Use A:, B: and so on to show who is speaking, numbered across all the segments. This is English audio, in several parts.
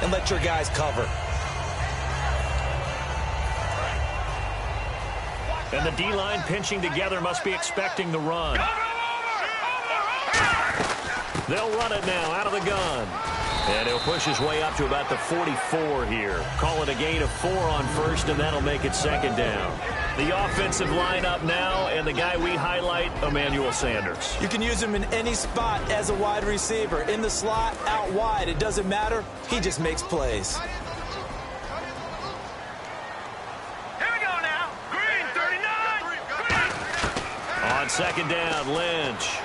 A: and let your guys cover.
B: And the D-line pinching together must be expecting the run. They'll run it now out of the gun. And he'll push his way up to about the 44 here. Call it a gain of 4 on first, and that'll make it second down. The offensive lineup now, and the guy we highlight, Emmanuel Sanders.
A: You can use him in any spot as a wide receiver. In the slot, out wide, it doesn't matter. He just makes plays.
C: Here we go now. Green, 39. Green.
B: On second down, Lynch.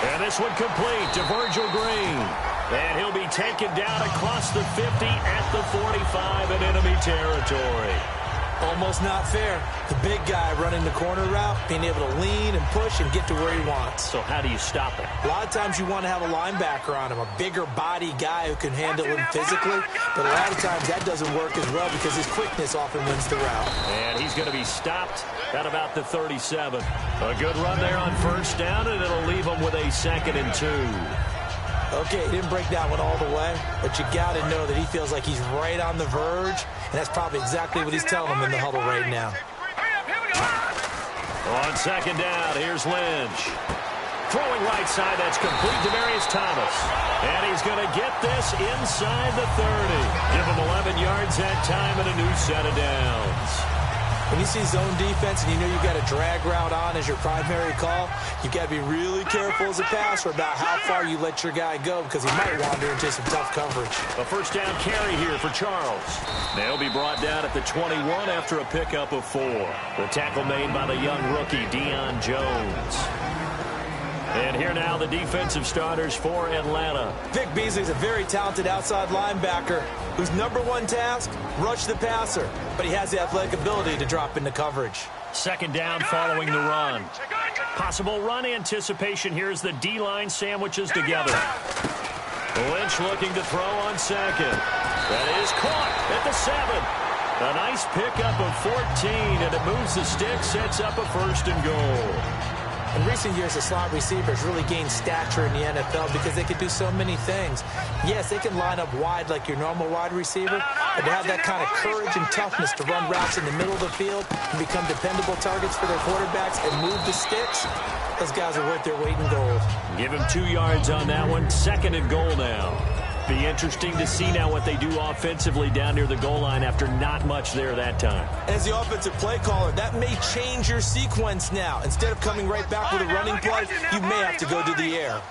B: And this one complete to Virgil Green. And he'll be taken down across the 50 at the 45 in enemy territory.
A: Almost not fair. The big guy running the corner route, being able to lean and push and get to where he wants.
B: So how do you stop it?
A: A lot of times you want to have a linebacker on him, a bigger body guy who can handle him physically. But a lot of times that doesn't work as well because his quickness often wins the route.
B: And he's going to be stopped at about the 37. A good run there on first down, and it'll leave him with a 2nd and 2.
A: Okay, he didn't break that one all the way, but you got to know that he feels like he's right on the verge, and that's probably exactly what he's telling him in the huddle right now.
B: On second down, here's Lynch. Throwing right side, that's complete to Demaryius Thomas. And he's going to get this inside the 30. Give him 11 yards that time and a new set of downs.
A: When you see zone defense and you know you've got a drag route on as your primary call, you've got to be really careful as a passer about how far you let your guy go because he might wander into some tough coverage.
B: A first down carry here for Charles. They'll be brought down at the 21 after a pickup of 4. The tackle made by the young rookie, Deion Jones. And here now the defensive starters for Atlanta.
A: Vic Beasley's a very talented outside linebacker whose #1 task, rush the passer. But he has the athletic ability to drop into coverage.
B: Second down following the run. Possible run anticipation here as the D-line sandwiches together. Lynch looking to throw on second. That is caught at the 7. A nice pickup of 14, and it moves the stick, sets up a 1st and goal.
A: In recent years, the slot receivers really gained stature in the NFL because they could do so many things. Yes, they can line up wide like your normal wide receiver, but to have that kind of courage and toughness to run routes in the middle of the field and become dependable targets for their quarterbacks and move the sticks, those guys are worth their weight in gold.
B: Give him 2 yards on that one. 2nd and goal now. Be interesting to see now what they do offensively down near the goal line after not much there that time.
A: As the offensive play caller, that may change your sequence now. Instead of coming right back with a running play, you may have to go to the air.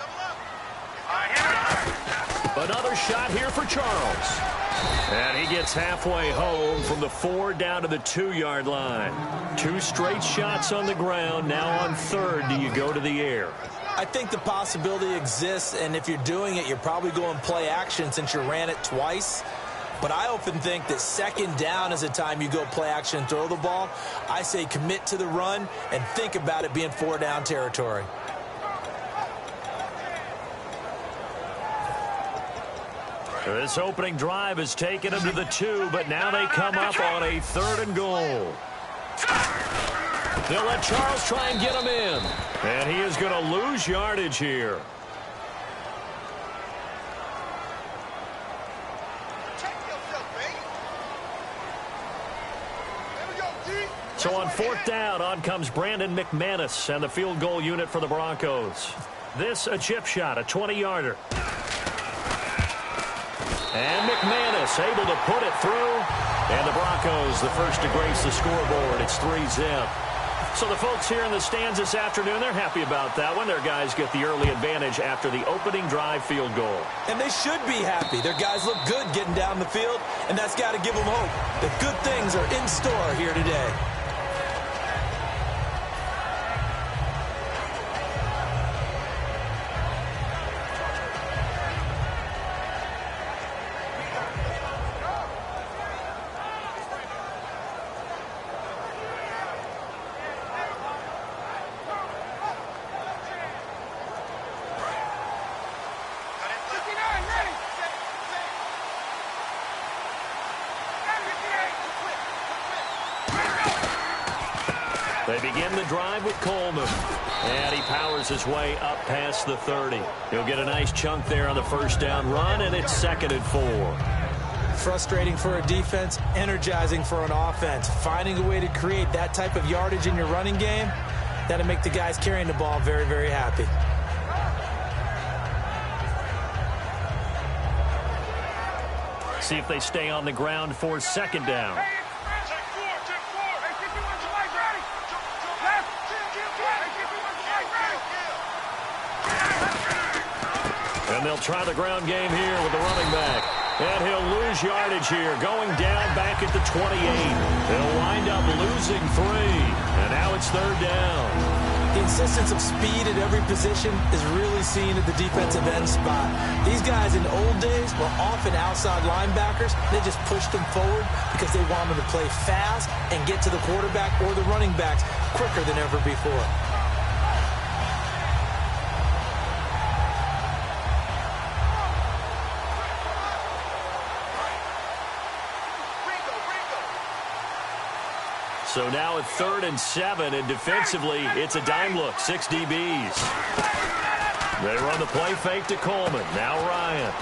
B: Another shot here for Charles. And he gets halfway home from the 4 down to the 2-yard line. 2 straight shots on the ground. Now on 3rd, do you go to the air?
A: I think the possibility exists, and if you're doing it, you're probably going play action since you ran it twice. But I often think that 2nd down is the time you go play action and throw the ball. I say commit to the run and think about it being 4 down territory.
B: This opening drive has taken them to the 2, but now they come up on a 3rd and goal. They'll let Charles try and get him in. And he is going to lose yardage here. So on 4th down, on comes Brandon McManus and the field goal unit for the Broncos. This a chip shot, a 20-yarder. And McManus able to put it through. And the Broncos, the first to grace the scoreboard. It's 3-zip. So the folks here in the stands this afternoon, they're happy about that one. Their guys get the early advantage after the opening drive field goal.
A: And they should be happy. Their guys look good getting down the field, and that's got to give them hope that good things are in store here today.
B: They begin the drive with Coleman. And he powers his way up past the 30. He'll get a nice chunk there on the first down run, and it's 2nd and 4.
A: Frustrating for a defense, energizing for an offense. Finding a way to create that type of yardage in your running game, that'll make the guys carrying the ball very, very happy.
B: See if they stay on the ground for 2nd down. And they'll try the ground game here with the running back. And he'll lose yardage here, going down back at the 28. They'll wind up losing 3. And now it's 3rd down.
A: The insistence of speed at every position is really seen at the defensive end spot. These guys in old days were often outside linebackers. They just pushed them forward because they wanted to play fast and get to the quarterback or the running backs quicker than ever before.
B: So now at 3rd and 7, and defensively, it's a dime look, 6 DBs. They run the play fake to Coleman. Now Ryan.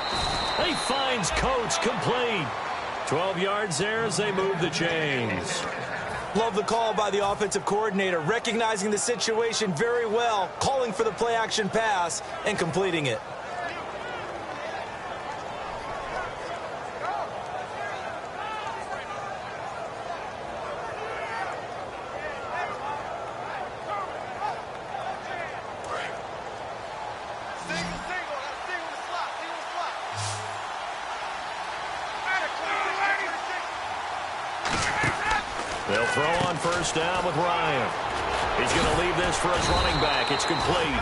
B: He finds Coates complete. 12 yards there as they move the chains.
A: Love the call by the offensive coordinator, recognizing the situation very well, calling for the play-action pass, and completing it.
B: They'll throw on first down with Ryan. He's going to leave this for his running back. It's complete.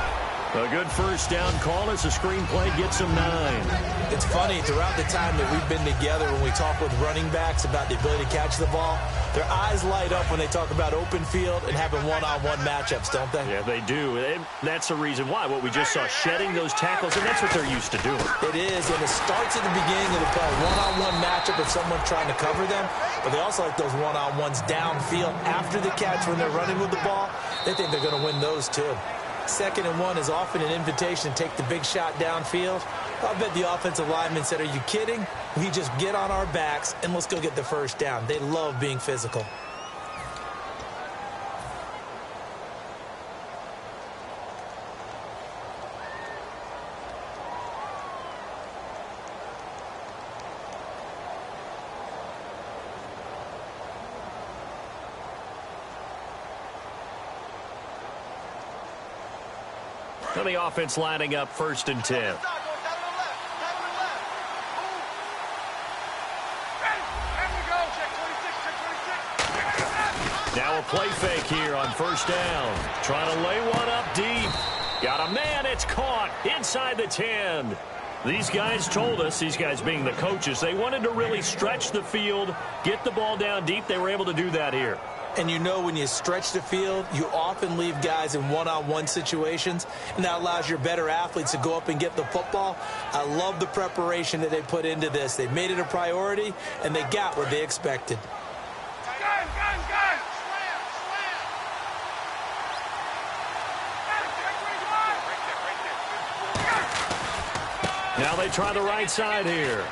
B: A good first down call as the screen play gets him 9.
A: It's funny, throughout the time that we've been together, when we talk with running backs about the ability to catch the ball, their eyes light up when they talk about open field and having one-on-one matchups, don't they?
B: Yeah, they do. And that's the reason why. What we just saw, shedding those tackles, and that's what they're used to doing.
A: It is, and it starts at the beginning of the play. One-on-one matchup if someone's trying to cover them, but they also like those one-on-ones downfield after the catch when they're running with the ball. They think they're going to win those, too. 2nd and 1 is often an invitation to take the big shot downfield. I bet the offensive lineman said, are you kidding? We just get on our backs and let's go get the first down. They love being physical.
B: And the offense lining up 1st and 10. Now a play fake here on first down. Trying to lay one up deep. Got a man. It's caught inside the 10. These guys told us, these guys being the coaches, they wanted to really stretch the field, get the ball down deep. They were able to do that here.
A: And you know when you stretch the field, you often leave guys in one-on-one situations, and that allows your better athletes to go up and get the football. I love the preparation that they put into this. They made it a priority, and they got what they expected.
B: Now they try the right side here.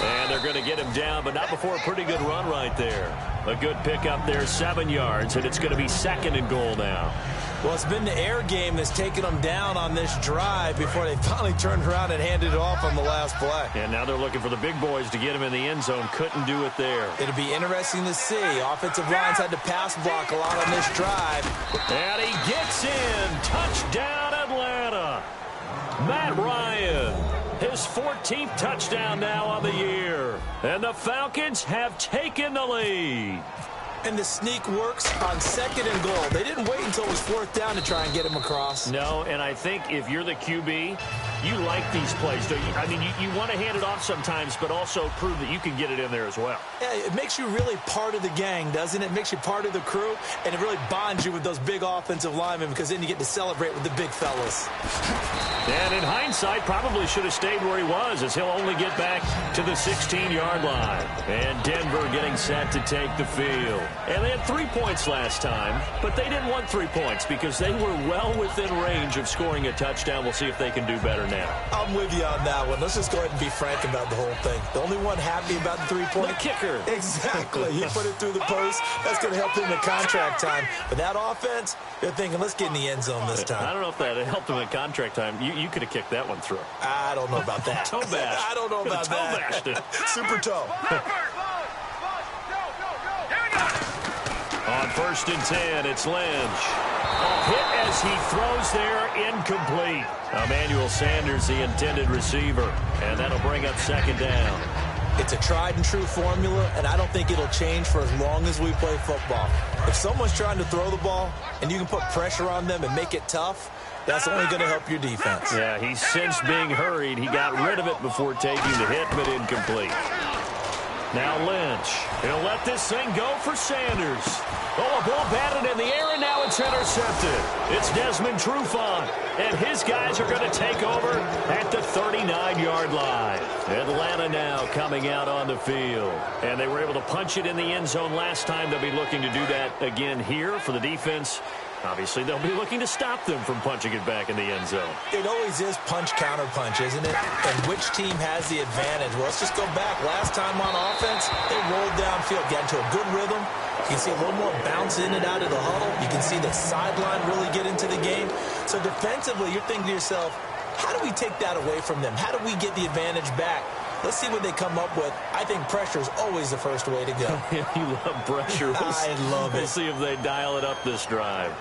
B: And they're going to get him down, but not before a pretty good run right there. A good pickup there, 7 yards, and it's going to be 2nd and goal now.
A: Well, it's been the air game that's taken them down on this drive before they finally turned around and handed it off on the last play.
B: And now they're looking for the big boys to get him in the end zone. Couldn't do it there.
A: It'll be interesting to see. Offensive lines had to pass block a lot on this drive.
B: And he gets in. Touchdown, Atlanta. Matt Ryan, his 14th touchdown now on the year. And the Falcons have taken the lead.
A: And the sneak works on 2nd and goal. They didn't wait until it was 4th down to try and get him across.
B: No, and I think if you're the QB, You like these plays, don't you? I mean, you want to hand it off sometimes, but also prove that you can get it in there as well.
A: Yeah, it makes you really part of the gang, doesn't it? It makes you part of the crew, and it really bonds you with those big offensive linemen because then you get to celebrate with the big fellas.
B: And in hindsight, probably should have stayed where he was, as he'll only get back to the 16-yard line. And Denver getting set to take the field. And they had 3 points last time, but they didn't want 3 points because they were well within range of scoring a touchdown. We'll see if they can do better now.
A: I'm with you on that one. Let's just go ahead and be frank about the whole thing. The only one happy about the 3-point.
B: The kicker.
A: Exactly. He put it through the post. That's going to help him in contract time. But that offense, they're thinking, let's get in the end zone this time.
B: I don't know if that helped him in contract time. You could have kicked that one through.
A: I don't know about that.
B: Toe bash.
A: I don't know about
B: toe
A: that.
B: Bashed it.
A: Super toe.
B: On 1st and 10, it's Lynch. Hit as he throws there, incomplete. Emmanuel Sanders, the intended receiver. And that'll bring up 2nd down.
A: It's a tried-and-true formula, and I don't think it'll change for as long as we play football. If someone's trying to throw the ball and you can put pressure on them and make it tough, that's only going to help your defense.
B: Yeah, he's since being hurried. He got rid of it before taking the hit, but incomplete. Now Lynch. He'll let this thing go for Sanders. Oh, a ball batted in the air, and now it's intercepted. It's Desmond Trufant, and his guys are going to take over at the 39-yard line. Atlanta now coming out on the field. And they were able to punch it in the end zone last time. They'll be looking to do that again here for the defense. Obviously, they'll be looking to stop them from punching it back in the end zone.
A: It always is punch-counter-punch, isn't it? And which team has the advantage? Well, let's just go back. Last time on offense, they rolled downfield, got into a good rhythm. You can see a little more bounce in and out of the huddle. You can see the sideline really get into the game. So defensively, you're thinking to yourself, how do we take that away from them? How do we get the advantage back? Let's see what they come up with. I think pressure is always the first way to go.
B: You love pressure.
A: I love it.
B: We'll see if they dial it up this drive.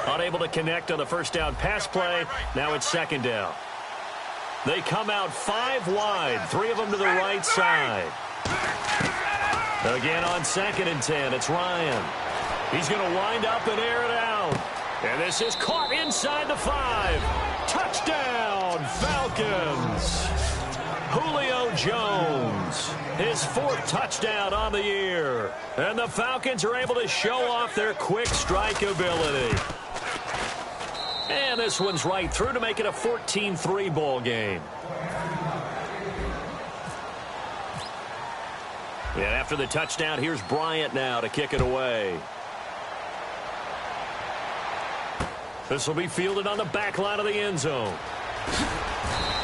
B: Unable to connect on the first down pass play. Now it's 2nd down. They come out 5 wide, 3 of them to the right side. Again on 2nd and 10, it's Ryan. He's going to wind up and air it out. And this is caught inside the 5. Touchdown, Falcons. Julio Jones, his 4th touchdown on the year. And the Falcons are able to show off their quick strike ability. And this one's right through to make it a 14-3 ball game. And after the touchdown, here's Bryant now to kick it away. This will be fielded on the back line of the end zone.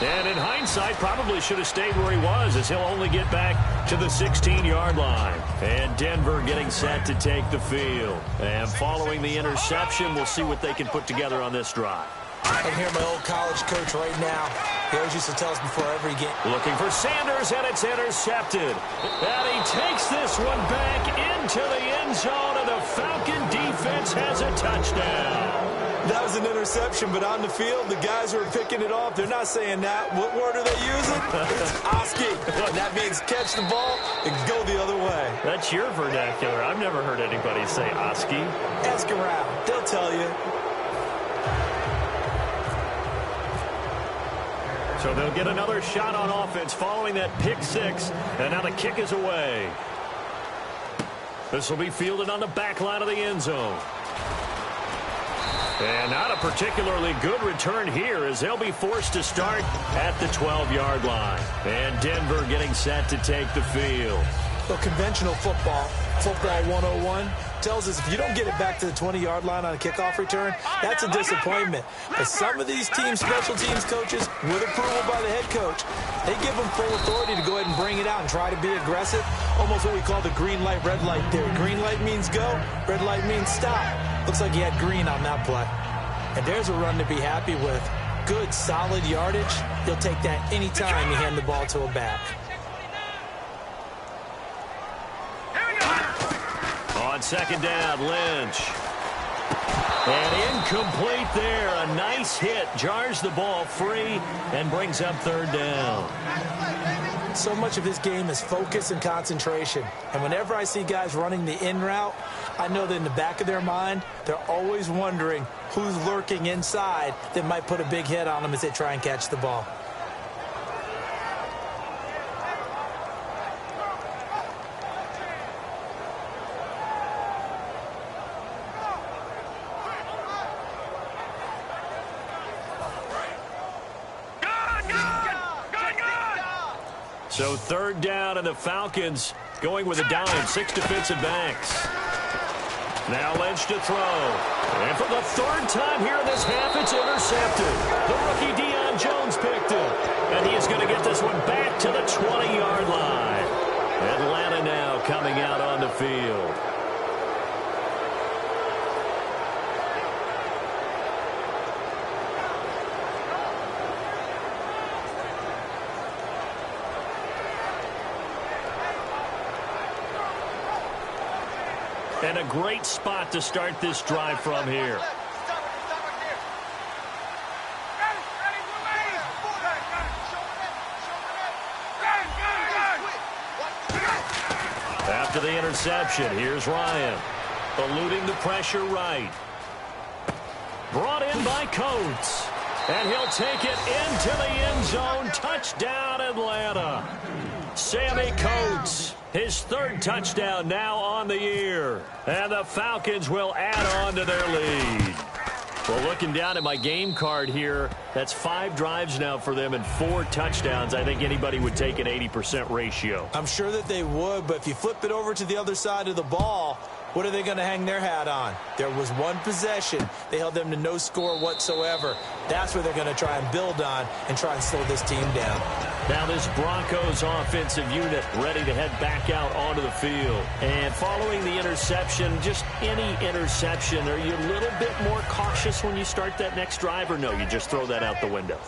B: And in hindsight, probably should have stayed where he was, as he'll only get back to the 16-yard line. And Denver getting set to take the field. And following the interception, we'll see what they can put together on this drive.
A: I can hear my old college coach right now. He always used to tell us before every game.
B: Looking for Sanders, and it's intercepted. And he takes this one back into the end zone, and the Falcon defense has a touchdown.
A: That was an interception, but on the field, the guys who are picking it off, they're not saying that. What word are they using? It's Oski. That means catch the ball and go the other way.
B: That's your vernacular. I've never heard anybody say Oski.
A: Ask around. They'll tell you.
B: So they'll get another shot on offense following that pick 6, and now the kick is away. This will be fielded on the back line of the end zone. And not a particularly good return here, as they'll be forced to start at the 12-yard line. And Denver getting set to take the field.
A: Well, conventional football 101, tells us if you don't get it back to the 20-yard line on a kickoff return, that's a disappointment. But some of these teams, special teams coaches, with approval by the head coach, they give them full authority to go ahead and bring it out and try to be aggressive. Almost what we call the green light, red light theory. Green light means go, red light means stop. Looks like he had green on that play. And there's a run to be happy with. Good, solid yardage. You'll take that anytime you hand the ball to a back.
B: On 2nd down, Lynch. And incomplete there. A nice hit. Jars the ball free and brings up 3rd down.
A: So much of his game is focus and concentration. And whenever I see guys running the in route, I know that in the back of their mind, they're always wondering who's lurking inside that might put a big hit on them as they try and catch the ball.
B: So third down, and the Falcons going with a dime, 6 defensive backs. Now Lynch to throw. And for the third time here in this half, it's intercepted. The rookie Deion Jones picked it. And he is going to get this one back to the 20-yard line. Atlanta now coming out on the field. And a great spot to start this drive from here. After the interception, here's Ryan. Eluding the pressure right. Brought in by Coates. And he'll take it into the end zone. Touchdown, Atlanta. Sammy Coates, his third touchdown now on the year. And the Falcons will add on to their lead. Well, looking down at my game card here, that's 5 drives now for them and 4 touchdowns. I think anybody would take an 80% ratio.
A: I'm sure that they would, but if you flip it over to the other side of the ball, what are they going to hang their hat on? There was one possession. They held them to no score whatsoever. That's what they're going to try and build on and try and slow this team down.
B: Now this Broncos offensive unit ready to head back out onto the field. And following the interception, just any interception, are you a little bit more cautious when you start that next drive, or no, you just throw that out the window?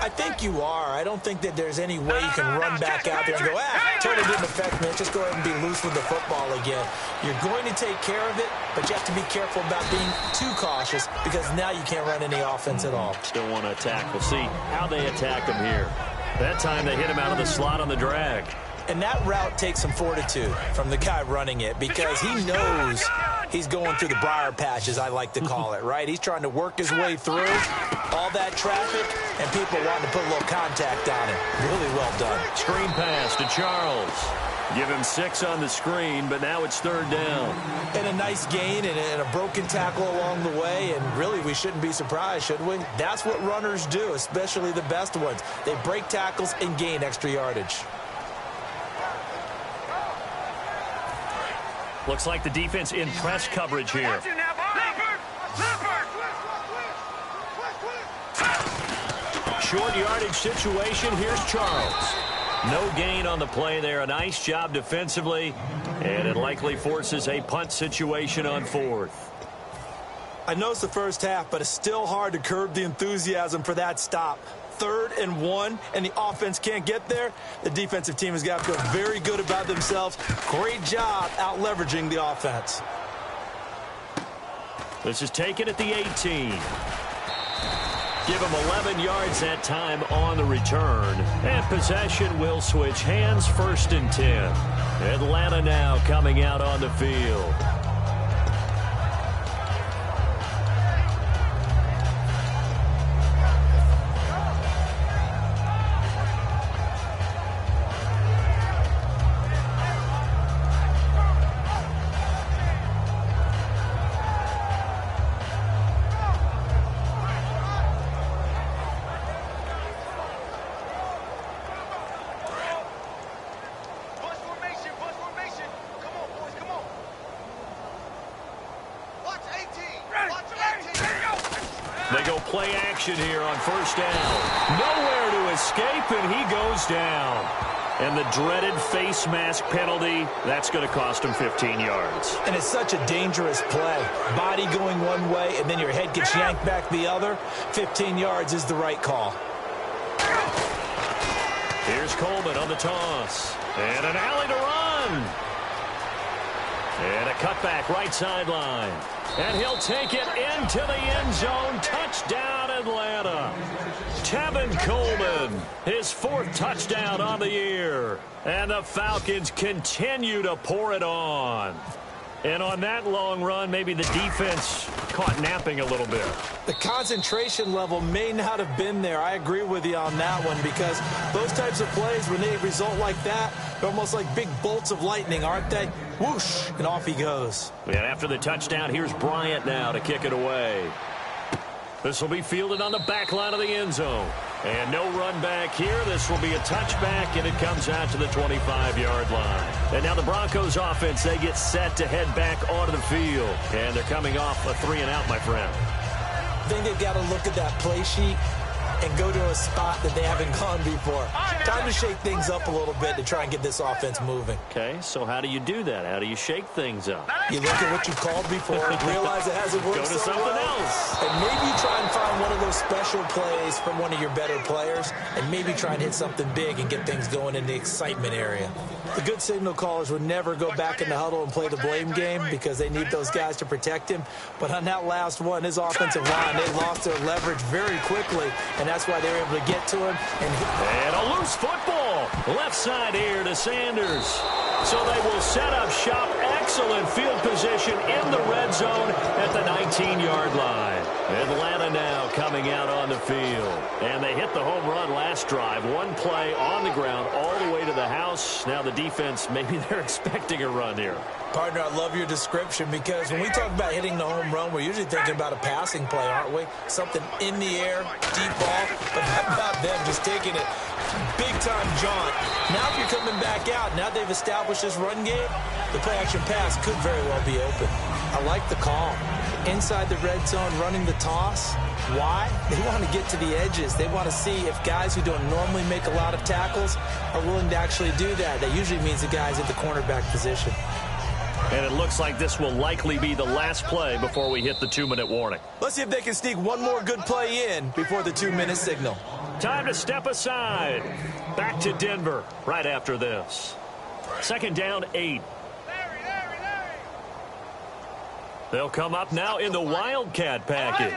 A: I think you are. I don't think that there's any way you can run back out there and go, turn it didn't affect me. Just go ahead and be loose with the football again. You're going to take care of it, but you have to be careful about being too cautious because now you can't run any offense at all.
B: Still want to attack. We'll see how they attack him here. That time they hit him out of the slot on the drag.
A: And that route takes some fortitude from the guy running it because he knows he's going through the briar patch, as I like to call it, right? He's trying to work his way through all that traffic and people wanting to put a little contact on him. Really well done.
B: Screen pass to Charles. Give him 6 on the screen, but now it's third down.
A: And a nice gain and a broken tackle along the way, and really we shouldn't be surprised, should we? That's what runners do, especially the best ones. They break tackles and gain extra yardage.
B: Looks like the defense in press coverage here. Short yardage situation. Here's Charles. No gain on the play there. A nice job defensively. And it likely forces a punt situation on 4th.
A: I know it's the first half, but it's still hard to curb the enthusiasm for that stop. 3rd and 1, and the offense can't get there. The defensive team has got to feel very good about themselves. Great job out leveraging the offense.
B: This is taken at the 18. Give him 11 yards that time on the return. And possession will switch hands, 1st and 10. Atlanta now coming out on the field. They go play action here on 1st down. Nowhere to escape, and he goes down. And the dreaded face mask penalty, that's going to cost him 15 yards.
A: And it's such a dangerous play. Body going one way, and then your head gets yanked back the other. 15 yards is the right call.
B: Here's Coleman on the toss. And an alley to run. And a cutback right sideline. And he'll take it into the end zone. Touchdown, Atlanta. 2 Tevin Coleman, his 4th touchdown on the year. And the Falcons continue to pour it on. And on that long run, maybe the defense caught napping a little bit.
A: The concentration level may not have been there. I agree with you on that one, because those types of plays, when they result like that, they're almost like big bolts of lightning, aren't they? Whoosh, and off he goes.
B: And after the touchdown, here's Bryant now to kick it away. This will be fielded on the back line of the end zone. And no run back here. This will be a touchback, and it comes out to the 25-yard line. And now the Broncos offense, they get set to head back onto the field. And they're coming off a 3-and-out, my friend.
A: I think they've got to look at that play sheet and go to a spot that they haven't gone before. Time to shake things up a little bit to try and get this offense moving.
B: Okay, so how do you do that? How do you shake things up?
A: You look at what you called before, realize it hasn't worked
B: Go to
A: so
B: something
A: well,
B: else.
A: and maybe try and find one of those special plays from one of your better players, and maybe try and hit something big and get things going in the excitement area. The good signal callers would never go back in the huddle and play the blame game because they need those guys to protect him. But on that last one, his offensive line, they lost their leverage very quickly, and that's why they were able to get to him.
B: And a loose football. Left side here to Sanders. So they will set up shop. Excellent field position in the red zone at the 19-yard line. Atlanta now coming out on the field. And they hit the home run last drive. One play on the ground all the way to the house. Now the defense, maybe they're expecting a run here.
A: Partner, I love your description, because when we talk about hitting the home run, we're usually thinking about a passing play, aren't we? Something in the air, deep ball, but how about them just taking it big-time jaunt. Now if you're coming back out, now they've established this run game, the play-action pass could very well be open. I like the call. Inside the red zone, running the toss. Why? They want to get to the edges. They want to see if guys who don't normally make a lot of tackles are willing to actually do that. That usually means the guys at the cornerback position.
B: And it looks like this will likely be the last play before we hit the 2-minute warning.
A: Let's see if they can sneak one more good play in before the 2-minute signal.
B: Time to step aside. Back to Denver right after this. 2nd down, 8. They'll come up now in the Wildcat package.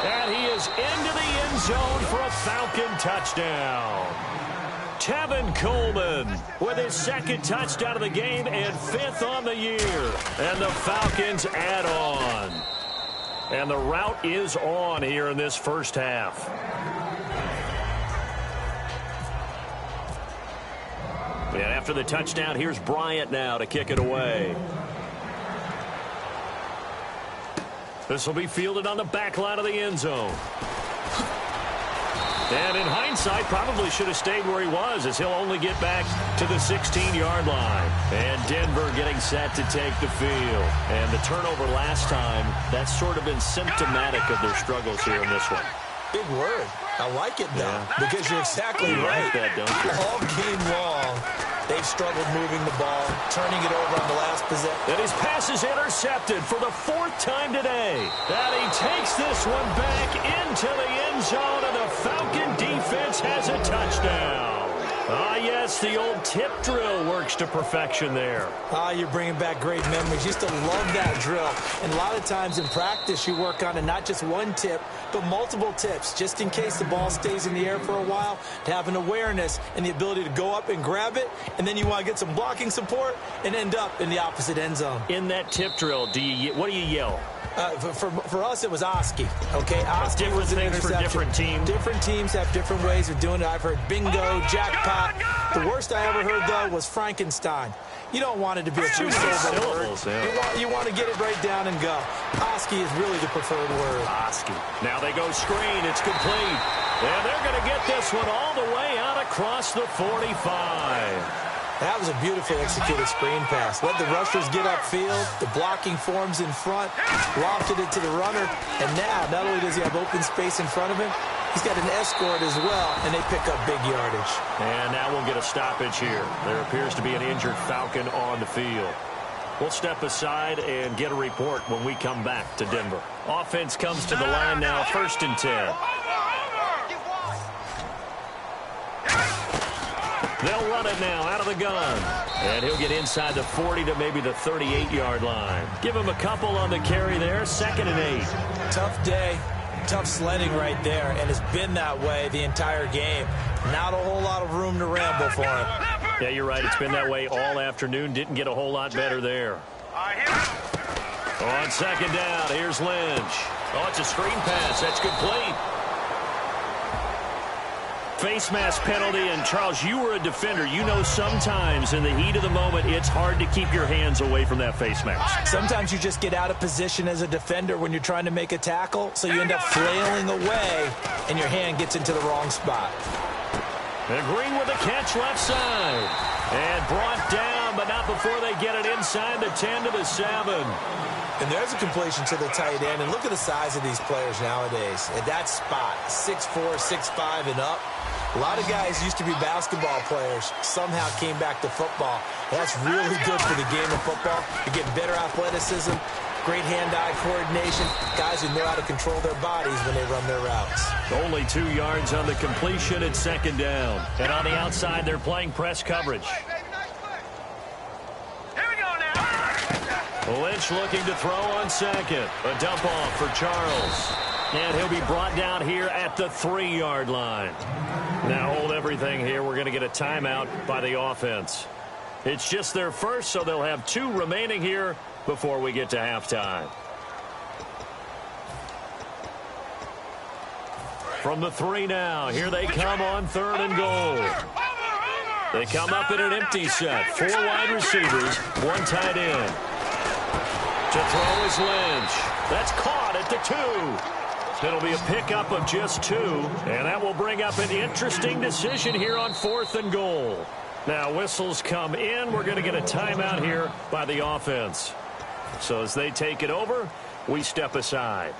B: And he is into the end zone for a Falcon touchdown. Tevin Coleman with his 2nd touchdown of the game and 5th on the year. And the Falcons add on. And the route is on here in this first half. And after the touchdown, here's Bryant now to kick it away. This will be fielded on the back line of the end zone. And in hindsight, probably should have stayed where he was, as he'll only get back to the 16-yard line. And Denver getting set to take the field. And the turnover last time, that's sort of been symptomatic of their struggles here in this one.
A: Big word. I like it, though, because you're exactly right.
B: Like that, don't you?
A: All game long, they've struggled moving the ball, turning it over on the last possession.
B: And his pass is intercepted for the 4th time today. And he takes this one back into the end zone, and the Falcon defense has a touchdown. Ah, yes, the old tip drill works to perfection there.
A: Ah, you're bringing back great memories. Used to love that drill. And a lot of times in practice, you work on it, not just one tip, but multiple tips, just in case the ball stays in the air for a while, to have an awareness and the ability to go up and grab it, and then you want to get some blocking support and end up in the opposite end zone.
B: In that tip drill, what do you yell?
A: For us, it was Oski. Okay, Oski was an interception.
B: For different teams.
A: Different teams have different ways of doing it. I've heard bingo, jackpot. The worst I ever heard, though, was Frankenstein. You don't want it to be a two-syllable word.
B: Yeah.
A: You want to get it right down and go. Oski is really the preferred word.
B: Oski. Now they go screen. It's complete. And they're going to get this one all the way out across the 45.
A: That was a beautifully executed screen pass. Let the rushers get upfield. The blocking forms in front. Lofted it to the runner. And now, not only does he have open space in front of him, he's got an escort as well, and they pick up big yardage.
B: And now we'll get a stoppage here. There appears to be an injured Falcon on the field. We'll step aside and get a report when we come back to Denver. Offense comes to the line now, 1st and 10. They'll run it now out of the gun. And he'll get inside the 40 to maybe the 38-yard line. Give him a couple on the carry there, 2nd and 8.
A: Tough day, tough sledding right there, and it's been that way the entire game. Not a whole lot of room to ramble for him.
B: Yeah, you're right. It's been that way all afternoon. Didn't get a whole lot better there. On 2nd down, here's Lynch. Oh, it's a screen pass. That's complete. Face mask penalty, and Charles, you were a defender. You know sometimes in the heat of the moment, it's hard to keep your hands away from that face mask.
A: Sometimes you just get out of position as a defender when you're trying to make a tackle, so you end up flailing away, and your hand gets into the wrong spot.
B: And Green with a catch left side. And brought down, but not before they get it inside the 10 to the 7.
A: And there's a completion to the tight end. And look at the size of these players nowadays. At that spot, 6'4", 6'5", and up. A lot of guys used to be basketball players, somehow came back to football. That's really good for the game of football. You get better athleticism, great hand-eye coordination, guys who know how to control their bodies when they run their routes.
B: Only 2 yards on the completion at 2nd down. And on the outside, they're playing press coverage. Lynch looking to throw on 2nd. A dump off for Charles. And he'll be brought down here at the 3-yard line. Now hold everything here. We're going to get a timeout by the offense. It's just their first, so they'll have 2 remaining here before we get to halftime. From the 3 now, here they come on 3rd and goal. They come up in an empty set. 4 wide receivers, 1 tight end. To throw is Lynch. That's caught at the 2. It'll be a pickup of just 2, and that will bring up an interesting decision here on 4th and goal. Now whistles come in. We're going to get a timeout here by the offense. So as they take it over, we step aside.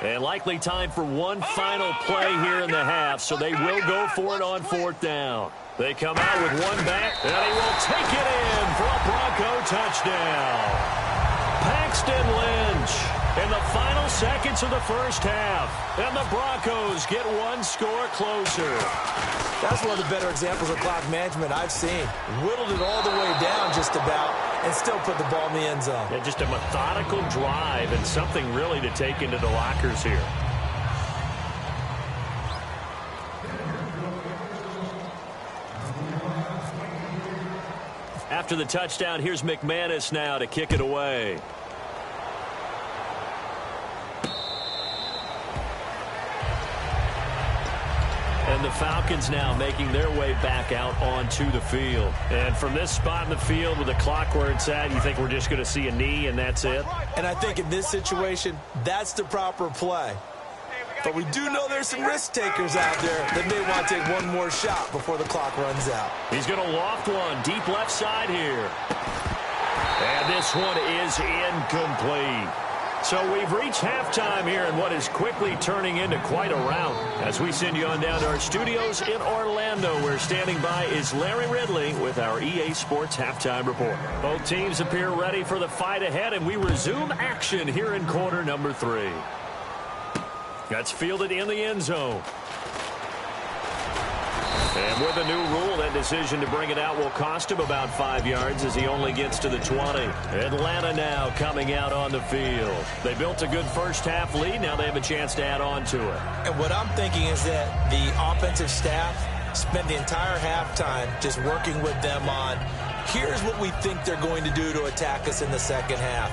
B: And likely time for one final play here in the half, so they will go for it on 4th down. They come out with 1 back, and he will take it in for a Bronco touchdown. Paxton Lynch in the final seconds of the first half. And the Broncos get 1 score closer.
A: That's one of the better examples of clock management I've seen. Whittled it all the way down just about and still put the ball in the end zone.
B: Yeah, just a methodical drive and something really to take into the lockers here. After the touchdown, here's McManus now to kick it away. And the Falcons now making their way back out onto the field. And from this spot in the field with the clock where it's at, you think we're just going to see a knee and that's it?
A: And I think in this situation, that's the proper play. But we do know there's some risk takers out there that may want to take one more shot before the clock runs out.
B: He's going to loft one deep left side here. And this one is incomplete. So we've reached halftime here in what is quickly turning into quite a rout. As we send you on down to our studios in Orlando, where standing by is Larry Ridley with our EA Sports Halftime Report. Both teams appear ready for the fight ahead, and we resume action here in quarter number 3. That's fielded in the end zone. And with a new rule, that decision to bring it out will cost him about 5 yards as he only gets to the 20. Atlanta now coming out on the field. They built a good first half lead. Now they have a chance to add on to it.
A: And what I'm thinking is that the offensive staff spent the entire halftime just working with them on, here's what we think they're going to do to attack us in the second half.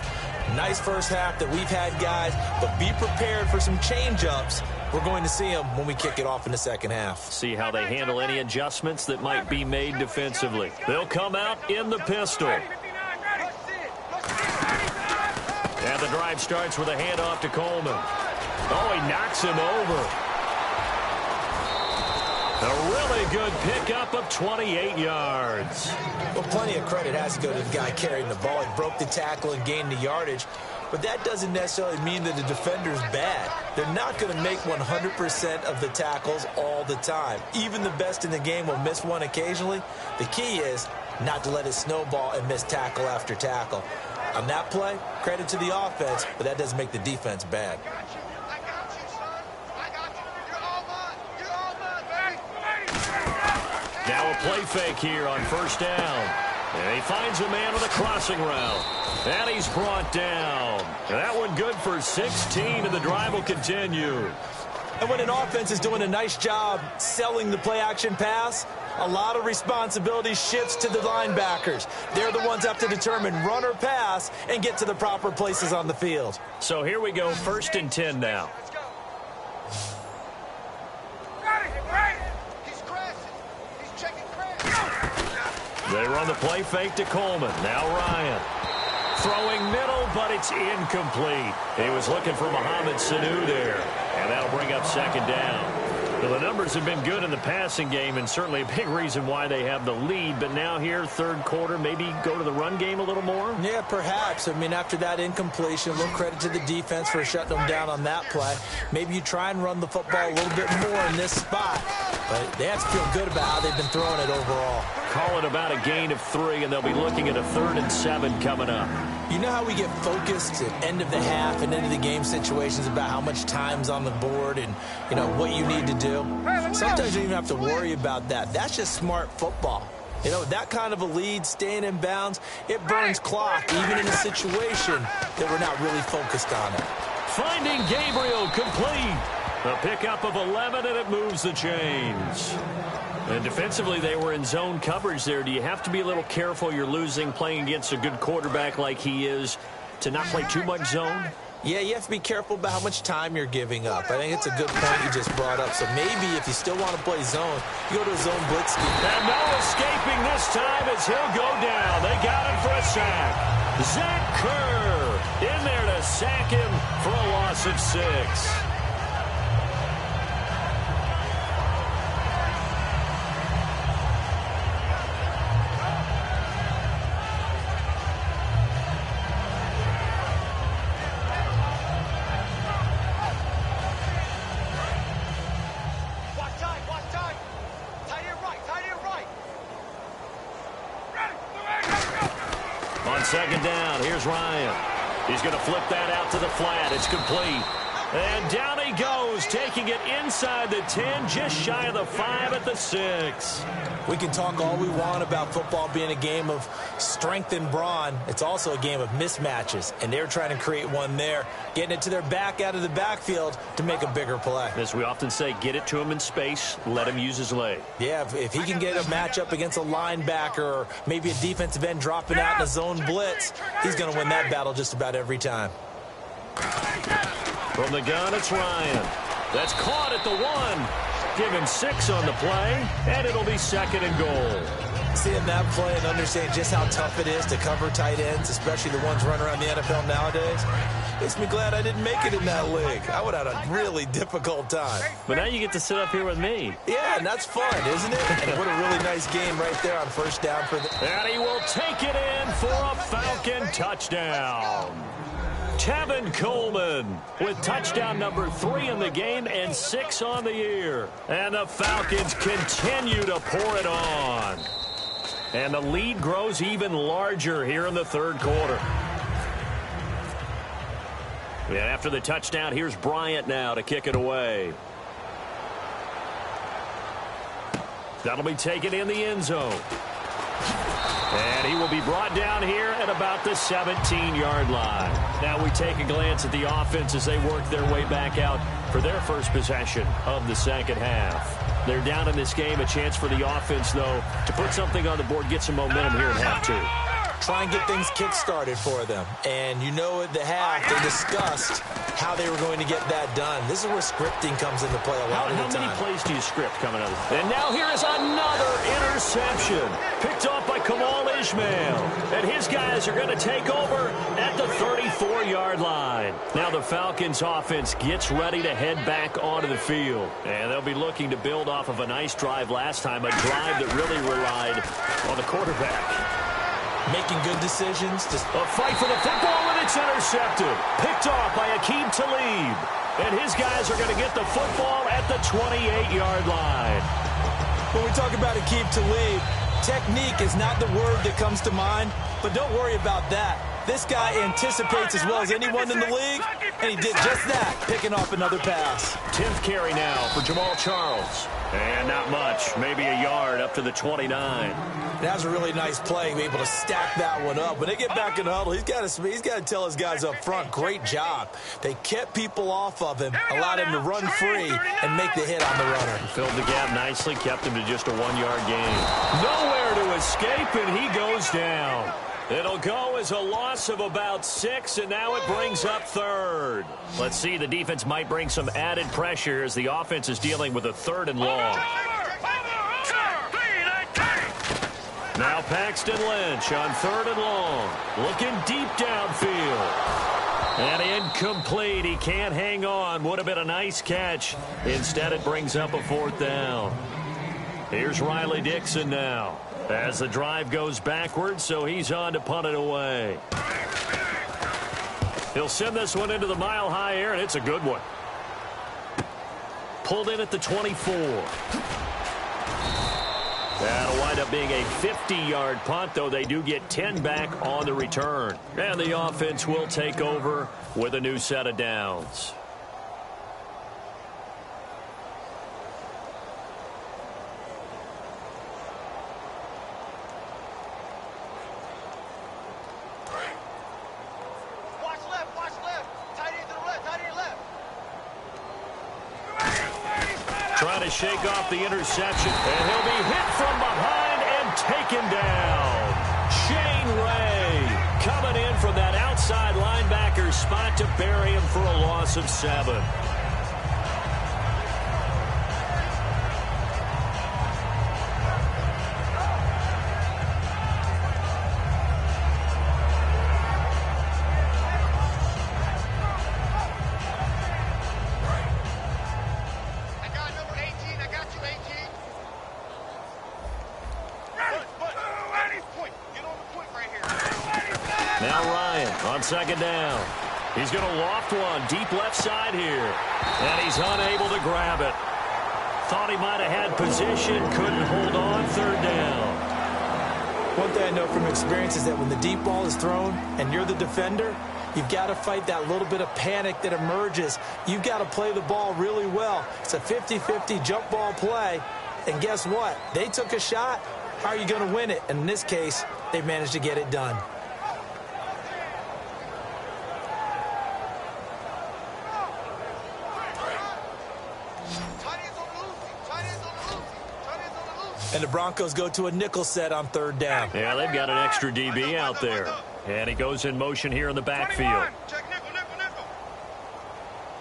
A: Nice first half that we've had, guys, but be prepared for some change-ups. We're going to see them when we kick it off in the second half.
B: See how they handle any adjustments that might be made defensively. They'll come out in the pistol. And the drive starts with a handoff to Coleman. Oh, he knocks him over. A really good pickup of 28 yards.
A: Well, plenty of credit has to go to the guy carrying the ball. He broke the tackle and gained the yardage. But that doesn't necessarily mean that the defender's bad. They're not going to make 100% of the tackles all the time. Even the best in the game will miss one occasionally. The key is not to let it snowball and miss tackle after tackle. On that play, credit to the offense, but that doesn't make the defense bad.
B: Now a play fake here on first down. And he finds a man with a crossing route. And he's brought down. And that one good for 16, and the drive will continue.
A: And when an offense is doing a nice job selling the play-action pass, a lot of responsibility shifts to the linebackers. They're the ones that have to determine run or pass and get to the proper places on the field.
B: So here we go, 1st and 10 now. They run the play fake to Coleman. Now Ryan. Throwing middle, but it's incomplete. He was looking for Mohamed Sanu there. And that'll bring up 2nd down. Well, the numbers have been good in the passing game, and certainly a big reason why they have the lead. But now here, 3rd quarter, maybe go to the run game a little more?
A: Yeah, perhaps. I mean, after that incompletion, a little credit to the defense for shutting them down on that play. Maybe you try and run the football a little bit more in this spot. But they have to feel good about how they've been throwing it overall.
B: Call it about a gain of 3, and they'll be looking at a 3rd and 7 coming up.
A: You know how we get focused at end of the half and end of the game situations about how much time's on the board and, you know, what you need to do? Sometimes you don't even have to worry about that. That's just smart football. You know, that kind of a lead, staying in bounds, it burns clock, even in a situation that we're not really focused on it.
B: Finding Gabriel complete. A pickup of 11, and it moves the chains. And defensively, they were in zone coverage there. Do you have to be a little careful? You're losing, playing against a good quarterback like he is, to not play too much zone?
A: Yeah, you have to be careful about how much time you're giving up. I think it's a good point you just brought up. So maybe if you still want to play zone, you go to a zone blitz scheme.
B: And no escaping this time as he'll go down. They got him for a sack. Zach Kerr in there to sack him for a loss of 6. On 2nd down, here's Ryan. He's going to flip that out to the flat. It's complete. And down he goes, taking it inside the 10, just shy of the 5 at the 6.
A: We can talk all we want about football being a game of strength and brawn. It's also a game of mismatches, and they're trying to create one there, getting it to their back out of the backfield to make a bigger play.
B: As we often say, get it to him in space, let him use his leg.
A: Yeah, if he can get a matchup against a linebacker or maybe a defensive end dropping out in a zone blitz, he's going to win that battle just about every time.
B: From the gun, it's Ryan. That's caught at the 1. Give him 6 on the play, and it'll be 2nd and goal.
A: Seeing that play and understanding just how tough it is to cover tight ends, especially the ones running around the NFL nowadays, makes me glad I didn't make it in that league. I would have had a really difficult time.
B: But now you get to sit up here with me.
A: Yeah, and that's fun, isn't it? And what a really nice game right there on 1st down for the...
B: And he will take it in for a Falcon touchdown. Tevin Coleman with touchdown number 3 in the game and 6 on the year. And the Falcons continue to pour it on. And the lead grows even larger here in the 3rd quarter. And after the touchdown, here's Bryant now to kick it away. That'll be taken in the end zone. And he will be brought down here at about the 17-yard line. Now we take a glance at the offense as they work their way back out for their first possession of the 2nd half. They're down in this game. A chance for the offense, though, to put something on the board, get some momentum here at half 2.
A: Try and get things kick-started for them. And you know at the half, they discussed how they were going to get that done. This is where scripting comes into play a lot of the time.
B: How many plays do you script coming out of this? And now here is another interception. Picked off by Kamali Ishmael. And his guys are going to take over at the 34-yard line. Now the Falcons offense gets ready to head back onto the field. And they'll be looking to build off of a nice drive last time, a drive that really relied on the quarterback.
A: Making good decisions.
B: Just a fight for the football, and it's intercepted. Picked off by Aqib Talib. And his guys are going to get the football at the 28-yard line.
A: When we talk about Aqib Talib, technique is not the word that comes to mind, but don't worry about that. This guy anticipates as well as anyone in the league, and he did just that, picking off another pass.
B: 10th carry now for Jamaal Charles. And not much, maybe a yard up to the 29.
A: That was a really nice play, able to stack that one up. When they get back in the huddle, he's got to tell his guys up front, great job. They kept people off of him, allowed him to run free and make the hit on the runner.
B: Filled the gap nicely, kept him to just a 1-yard gain. Nowhere to escape, and he goes down. It'll go as a loss of about 6, and now it brings up 3rd. Let's see, the defense might bring some added pressure as the offense is dealing with a 3rd and long. Now Paxton Lynch on 3rd and long. Looking deep downfield. And incomplete. He can't hang on. Would have been a nice catch. Instead, it brings up a 4th down. Here's Riley Dixon now, as the drive goes backwards, so he's on to punt it away. He'll send this one into the mile-high air, and it's a good one. Pulled in at the 24. That'll wind up being a 50-yard punt, though they do get 10 back on the return. And the offense will take over with a new set of downs. Trying to shake off the interception, and he'll be hit from behind and taken down. Shane Ray coming in from that outside linebacker spot to bury him for a loss of 7. Now Ryan on 2nd down. He's going to loft one deep left side here. And he's unable to grab it. Thought he might have had position, couldn't hold on. 3rd down.
A: One thing I know from experience is that when the deep ball is thrown and you're the defender, you've got to fight that little bit of panic that emerges. You've got to play the ball really well. It's a 50-50 jump ball play. And guess what? They took a shot. How are you going to win it? And in this case, they managed to get it done. And the Broncos go to a nickel set on 3rd down.
B: Yeah, they've got an extra DB out there. And he goes in motion here in the backfield.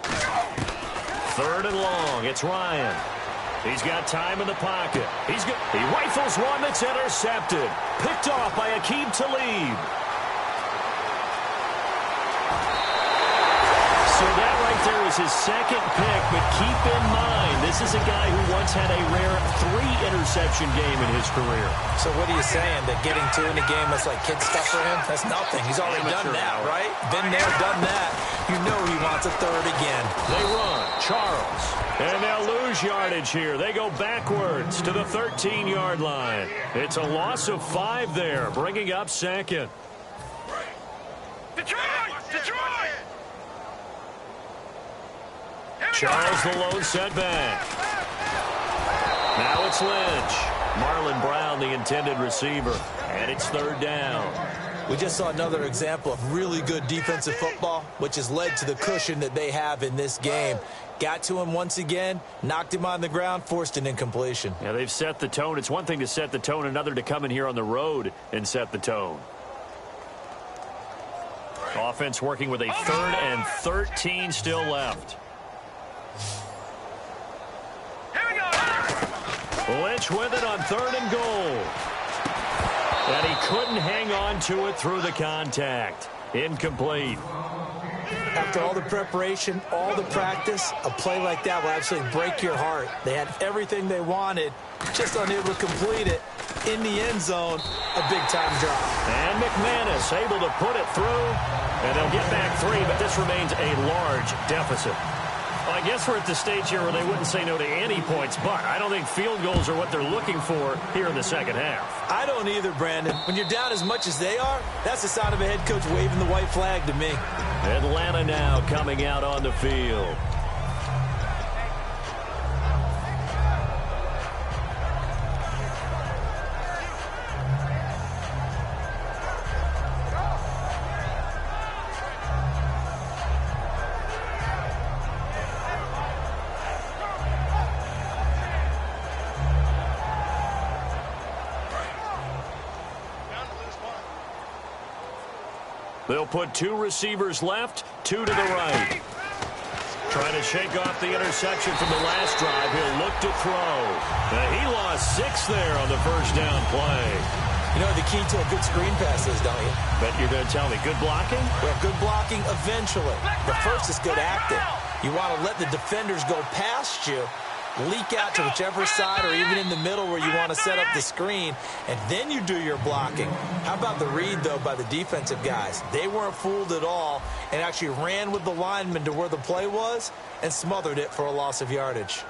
B: 3rd and long. It's Ryan. He's got time in the pocket. He rifles one that's intercepted. Picked off by Aqib Talib. So that right there is his 2nd pick, but keep in mind, this is a guy who once had a rare 3-interception game in his career.
A: So what are you saying, that getting 2 in a game, that's like kid stuff for him? That's nothing. He's already done that, right? Been there, done that. You know he wants a 3rd again.
B: They run. Charles. And they'll lose yardage here. They go backwards to the 13-yard line. It's a loss of 5 there, bringing up 2nd.
C: Detroit!
B: Charles the lone setback. Now it's Lynch. Marlon Brown, the intended receiver. And it's 3rd down.
A: We just saw another example of really good defensive football, which has led to the cushion that they have in this game. Got to him once again, knocked him on the ground, forced an incompletion.
B: Yeah, they've set the tone. It's one thing to set the tone, another to come in here on the road and set the tone. Offense working with a 3rd and 13 still left. Lynch with it on 3rd and goal. And he couldn't hang on to it through the contact. Incomplete.
A: After all the preparation, all the practice, a play like that will absolutely break your heart. They had everything they wanted, just unable to complete it. In the end zone, a big-time drop.
B: And McManus able to put it through, and they'll get back 3, but this remains a large deficit. Well, I guess we're at the stage here where they wouldn't say no to any points, but I don't think field goals are what they're looking for here in the second half.
A: I don't either, Brandon. When you're down as much as they are, that's the sign of a head coach waving the white flag to me.
B: Atlanta now coming out on the field. They'll put 2 receivers left, 2 to the right. Trying to shake off the interception from the last drive. He'll look to throw. He lost 6 there on the first down play.
A: You know the key to a good screen pass is, don't you?
B: Bet you're going to tell me. Good blocking?
A: Well, good blocking eventually. But first is good acting. You want to let the defenders go past you, leak out to whichever side or even in the middle where you want to set up the screen, and then you do your blocking. How about the read, though, by the defensive guys? They weren't fooled at all and actually ran with the lineman to where the play was and smothered it for a loss of yardage.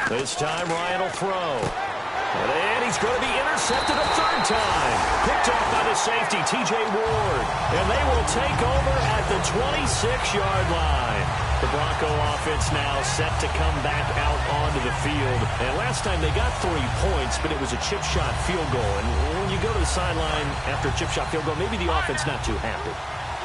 B: This time Ryan will throw. And he's going to be intercepted a 3rd time. Picked off by the safety, T.J. Ward. And they will take over at the 26-yard line. The Bronco offense now set to come back out onto the field. And last time they got 3 points, but it was a chip shot field goal. And when you go to the sideline after a chip shot field goal, maybe the offense not too happy.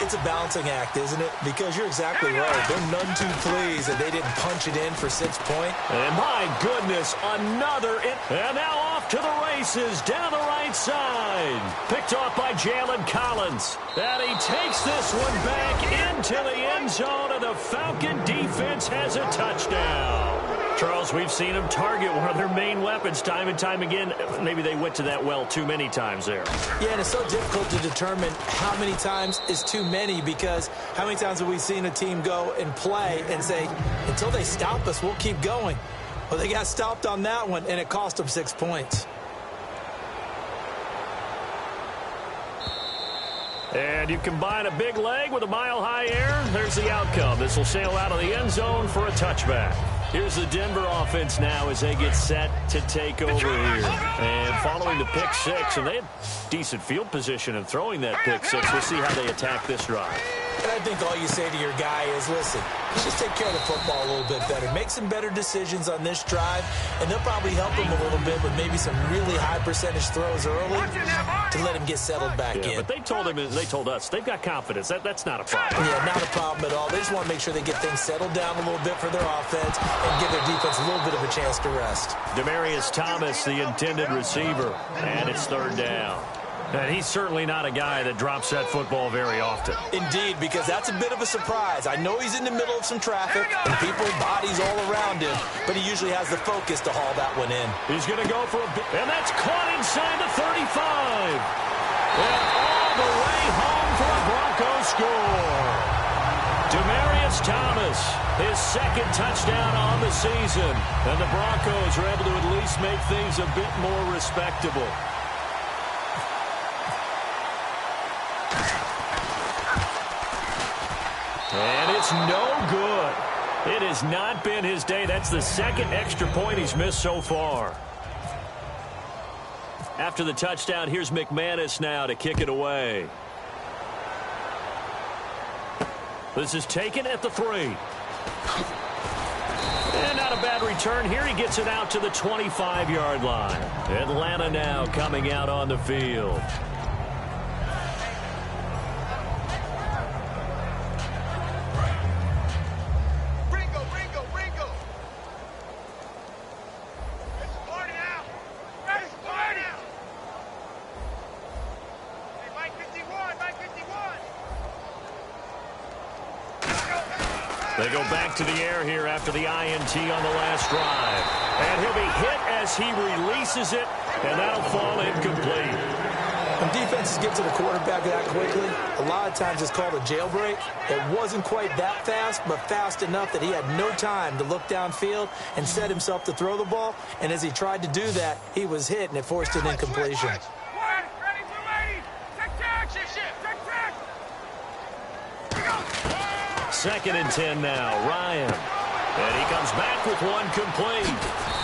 A: It's a balancing act, isn't it? Because you're exactly right. They're none too pleased that they didn't punch it in for 6 points.
B: And my goodness, another. And now off to the races down the right side. Picked off by Jalen Collins. And he takes this one back into the end zone, and the Falcon defense has a touchdown. Charles, we've seen them target one of their main weapons time and time again. Maybe they went to that well too many times there.
A: Yeah, and it's so difficult to determine how many times is too many, because how many times have we seen a team go and play and say, until they stop us, we'll keep going. Well, they got stopped on that one, and it cost them 6 points.
B: And you combine a big leg with a mile-high air, there's the outcome. This will sail out of the end zone for a touchback. Here's the Denver offense now as they get set to take over here. And following the pick 6, and they had decent field position in throwing that pick 6. We'll see how they attack this drive.
A: And I think all you say to your guy is, listen, let's just take care of the football a little bit better. Make some better decisions on this drive, and they'll probably help him a little bit with maybe some really high percentage throws early to let him get settled back in.
B: But they told him, and they told us, they've got confidence. That's not a problem.
A: Yeah, not a problem at all. They just want to make sure they get things settled down a little bit for their offense and give their defense a little bit of a chance to rest.
B: Demaryius Thomas, the intended receiver, and it's 3rd down. And he's certainly not a guy that drops that football very often.
A: Indeed, because that's a bit of a surprise. I know he's in the middle of some traffic and people, bodies all around him, but he usually has the focus to haul that one in.
B: He's going to go for a big, and that's caught inside the 35. And all the way home for a Broncos score. Demaryius Thomas, his 2nd touchdown on the season. And the Broncos are able to at least make things a bit more respectable. And it's no good. It has not been his day. That's the 2nd extra point he's missed so far. After the touchdown, here's McManus now to kick it away. This is taken at the 3. And not a bad return here. He gets it out to the 25-yard line. Atlanta now coming out on the field. They go back to the air here after the INT on the last drive. And he'll be hit as he releases it, and that'll fall incomplete.
A: When defenses get to the quarterback that quickly, a lot of times it's called a jailbreak. It wasn't quite that fast, but fast enough that he had no time to look downfield and set himself to throw the ball. And as he tried to do that, he was hit, and it forced an incompletion.
B: Second and 10 now, Ryan. And he comes back with one complete.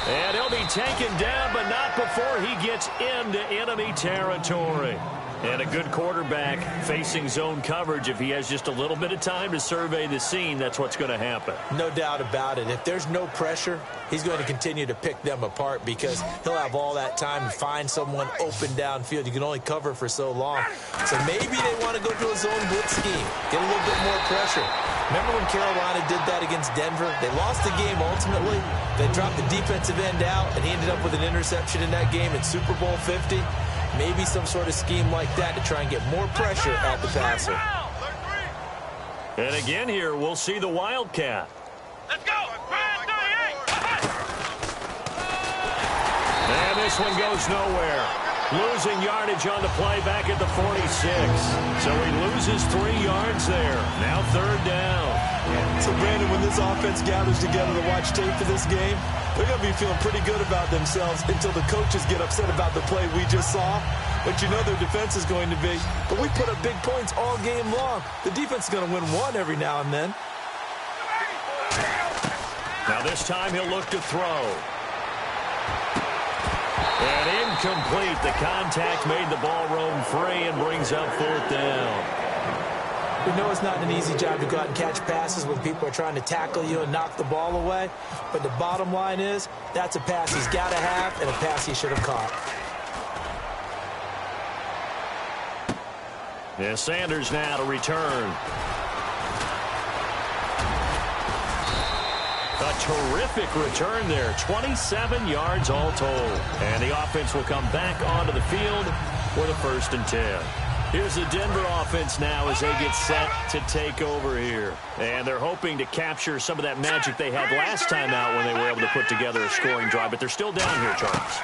B: And he'll be taken down, but not before he gets into enemy territory. And a good quarterback facing zone coverage. If he has just a little bit of time to survey the scene, that's what's going to happen.
A: No doubt about it. If there's no pressure, he's going to continue to pick them apart because he'll have all that time to find someone open downfield. You can only cover for so long. So maybe they want to go to a zone blitz scheme, get a little bit more pressure. Remember when Carolina did that against Denver? They lost the game ultimately. They dropped the defensive end out, and he ended up with an interception in that game in Super Bowl 50. Maybe some sort of scheme like that to try and get more pressure at the passer.
B: And again here, we'll see the Wildcat.
C: Let's go!
B: And this one goes nowhere. Losing yardage on the play back at the 46. So he loses 3 yards there. Now third down.
A: So, Brandon, when this offense gathers together to watch tape for this game, they're going to be feeling pretty good about themselves until the coaches get upset about the play we just saw. But you know their defense is going to be. But we put up big points all game long. The defense is going to win one every now and then.
B: Now this time he'll look to throw. And incomplete. The contact made the ball roam free and brings up fourth down.
A: We know it's not an easy job to go out and catch passes when people are trying to tackle you and knock the ball away. But the bottom line is, that's a pass he's got to have and a pass he should have caught.
B: Yeah, Sanders now to return. A terrific return there. 27 yards all told. And the offense will come back onto the field for the 1st and 10. Here's the Denver offense now as they get set to take over here. And they're hoping to capture some of that magic they had last time out when they were able to put together a scoring drive. But they're still down here, Charles.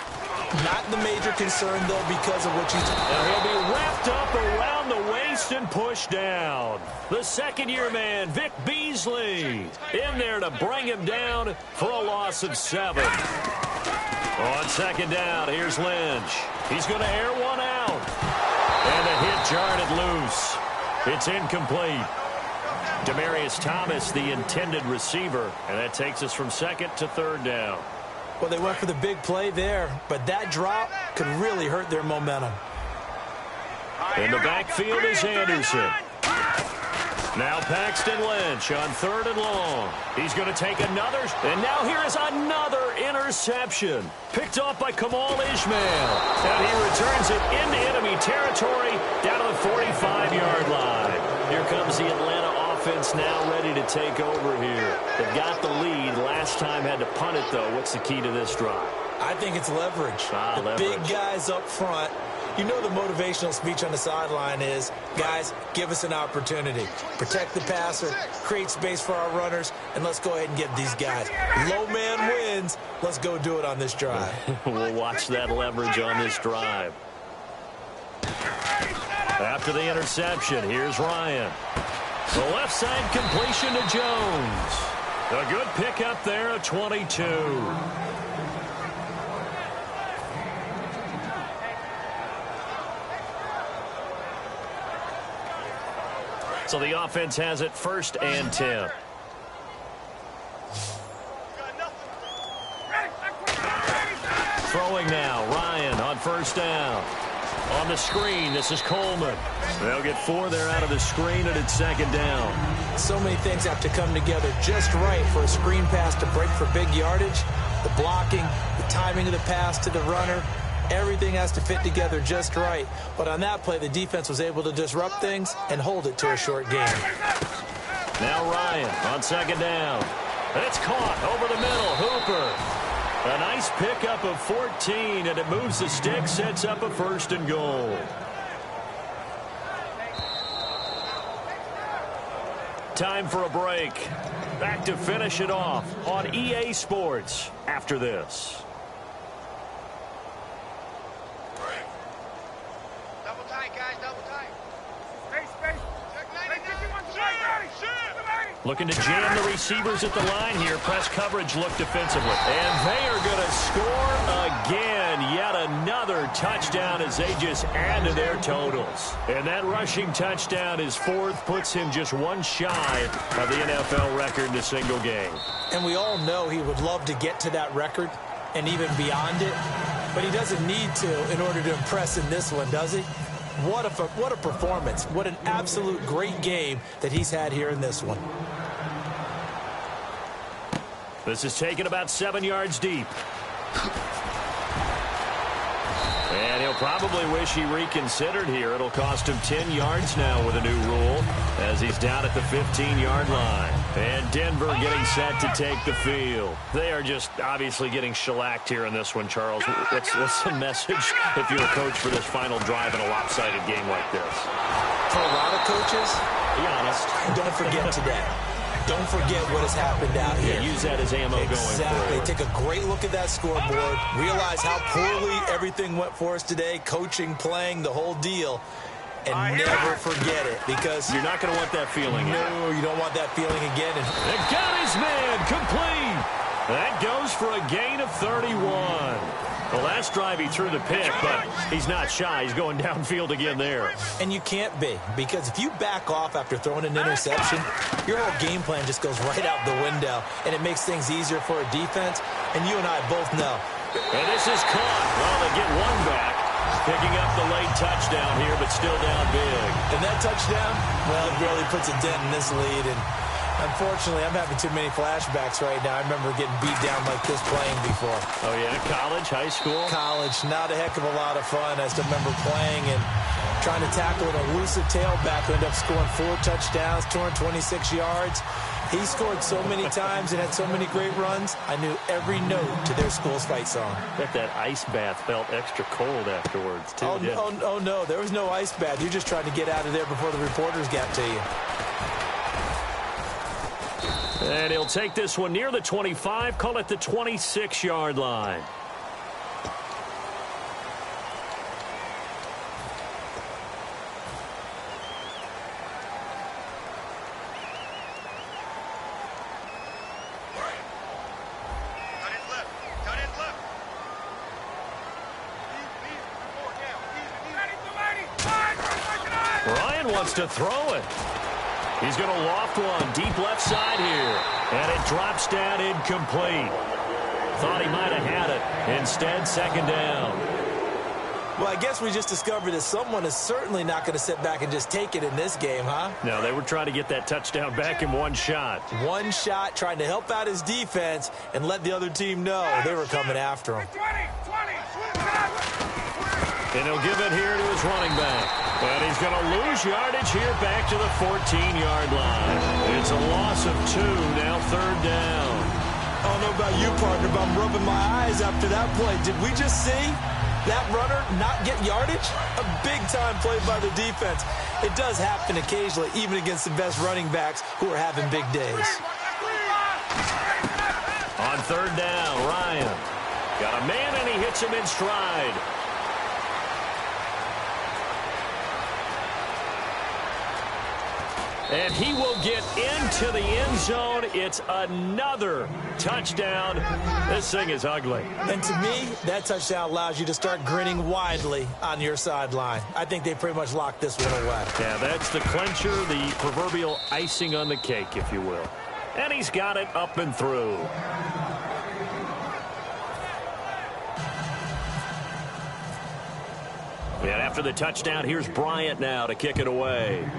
A: Not the major concern, though, because of what you said.
B: And he'll be wrapped up around the waist and pushed down. The second-year man, Vic Beasley, in there to bring him down for a loss of 7. On second down, here's Lynch. He's going to air one out. And a hit jarred loose. It's incomplete. Demaryius Thomas, the intended receiver. And that takes us from second to third down.
A: Well, they went for the big play there, but that drop could really hurt their momentum.
B: In the backfield is Anderson. Now Paxton Lynch on 3rd and long. He's going to take another, and now here is another interception. Picked off by Kamal Ishmael. And he returns it into enemy territory down to the 45-yard line. Here comes the Atlanta offense now ready to take over here. They've got the lead. Last time had to punt it, though. What's the key to this drive?
A: I think it's leverage. The big guys up front. You know the motivational speech on the sideline is, guys, give us an opportunity. Protect the passer, create space for our runners, and let's go ahead and get these guys. Low man wins. Let's go do it on this drive.
B: We'll watch that leverage on this drive. After the interception, here's Ryan. The left side completion to Jones. A good pickup there at 22. So the offense has it 1st and 10. Throwing now, Ryan on 1st down. On the screen, this is Coleman. They'll get 4 there out of the screen, and it's second down.
A: So many things have to come together just right for a screen pass to break for big yardage. The blocking, the timing of the pass to the runner, everything has to fit together just right. But on that play, the defense was able to disrupt things and hold it to a short game.
B: Now Ryan on second down. It's caught over the middle. Hooper. A nice pickup of 14, and it moves the stick, sets up a 1st and goal. Time for a break. Back to finish it off on EA Sports after this.
C: Double tight, guys, double tight. Space.
B: Looking to jam the receivers at the line here. Press coverage look defensively. And they are going to score again. Yet another touchdown as they just add to their totals. And that rushing touchdown is 4th, puts him just 1 shy of the NFL record in a single game.
A: And we all know he would love to get to that record and even beyond it. But he doesn't need to in order to impress in this one, does he? What a performance. What an absolute great game that he's had here in this one.
B: This is taken about 7 yards deep. And he'll probably wish he reconsidered here. It'll cost him 10 yards now with a new rule as he's down at the 15-yard line. And Denver getting set to take the field. They are just obviously getting shellacked here in this one, Charles. What's the message if you're a coach for this final drive in a lopsided game like this?
A: For a lot of coaches,
B: be honest,
A: don't forget today. Don't forget what has happened out here.
B: Yeah, use that as ammo going forward.
A: Exactly. Take a great look at that scoreboard. Realize how poorly everything went for us today. Coaching, playing, the whole deal. And never forget it, because
B: you're not going to want that feeling again.
A: No, you don't want that feeling again.
B: They got his man complete. That goes for a gain of 31. The last drive he threw the pick, but he's not shy. He's going downfield again there.
A: And you can't be, because if you back off after throwing an interception, your whole game plan just goes right out the window, and it makes things easier for a defense. And you and I both know.
B: And this is caught. Well, they get one back. Picking up the late touchdown here, but still down big.
A: And that touchdown, well, it really puts a dent in this lead. And unfortunately, I'm having too many flashbacks right now. I remember getting beat down like this playing before.
B: Oh, yeah? College, high school?
A: College. Not a heck of a lot of fun. I just remember playing and trying to tackle an elusive tailback who ended up scoring 4 touchdowns, 226 yards. He scored so many times and had so many great runs, I knew every note to their school's fight song.
B: Bet that ice bath felt extra cold afterwards, too.
A: Oh, no, there was no ice bath. You're just trying to get out of there before the reporters got to you.
B: And he'll take this one near the 25, call it the 26-yard line. Wants to throw it. He's going to loft one deep left side here. And it drops down incomplete. Thought he might have had it. Instead, second down.
A: Well, I guess we just discovered that someone is certainly not going to sit back and just take it in this game, huh?
B: No, they were trying to get that touchdown back in one shot.
A: One shot, trying to help out his defense and let the other team know they were coming after him.
B: And he'll give it here to his running back. And he's going to lose yardage here back to the 14-yard line. It's a loss of 2, now third down.
A: I don't know about you, partner, but I'm rubbing my eyes after that play. Did we just see that runner not get yardage? A big-time play by the defense. It does happen occasionally, even against the best running backs who are having big days.
B: On third down, Ryan. Got a man, and he hits him in stride. And he will get into the end zone. It's another touchdown. This thing is ugly.
A: And to me, that touchdown allows you to start grinning widely on your sideline. I think they pretty much locked this one away.
B: Yeah, that's the clincher, the proverbial icing on the cake, if you will. And he's got it up and through. And after the touchdown, here's Bryant now to kick it away.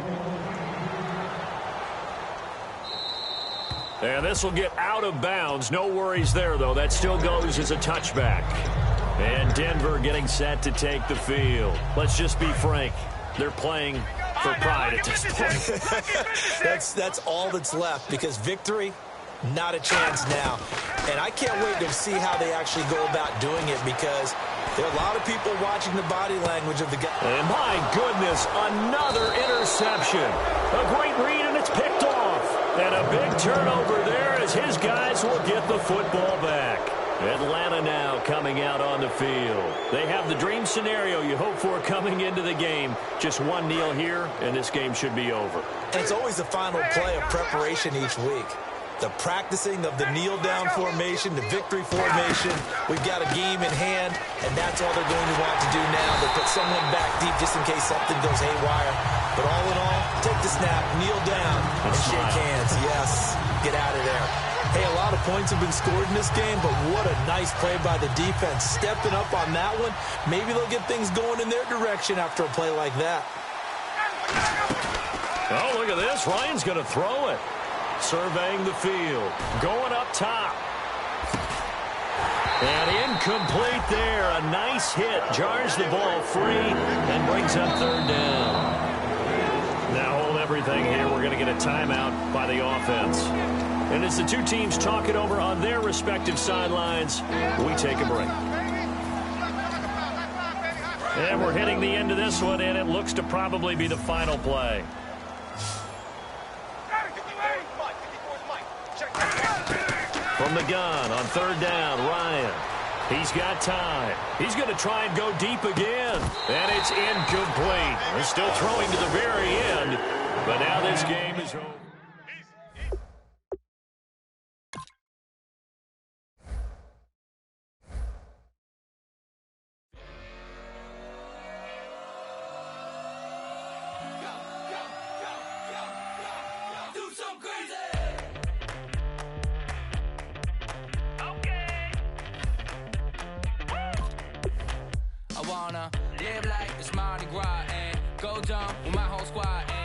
B: And this will get out of bounds. No worries there, though. That still goes as a touchback. And Denver getting set to take the field. Let's just be frank. They're playing for pride at this point.
A: That's all that's left, because victory, not a chance now. And I can't wait to see how they actually go about doing it, because there are a lot of people watching the body language of the guy.
B: And my goodness, another interception. A great read, and it's picked off. And a big turnover there as his guys will get the football back. Atlanta now coming out on the field. They have the dream scenario you hope for coming into the game. Just one kneel here, and this game should be over.
A: And it's always the final play of preparation each week. The practicing of the kneel-down formation, the victory formation. We've got a game in hand, and that's all they're going to want to do now. They put someone back deep just in case something goes haywire. But all in all, take the snap, kneel down, and shake hands. Yes, get out of there. Hey, a lot of points have been scored in this game, but what a nice play by the defense. Stepping up on that one, maybe they'll get things going in their direction after a play like that.
B: Oh, look at this. Ryan's going to throw it. Surveying the field. Going up top. And incomplete there. A nice hit. Jars the ball free and brings up third down. Now hold everything here. We're going to get a timeout by the offense. And as the two teams talk it over on their respective sidelines, we take a break. And we're hitting the end of this one, and it looks to probably be the final play. From the gun on third down, Ryan. He's got time. He's going to try and go deep again. And it's incomplete. They're still throwing to the very end. But now this game is over.
D: Live like it's Mardi Gras and go dumb with my whole squad and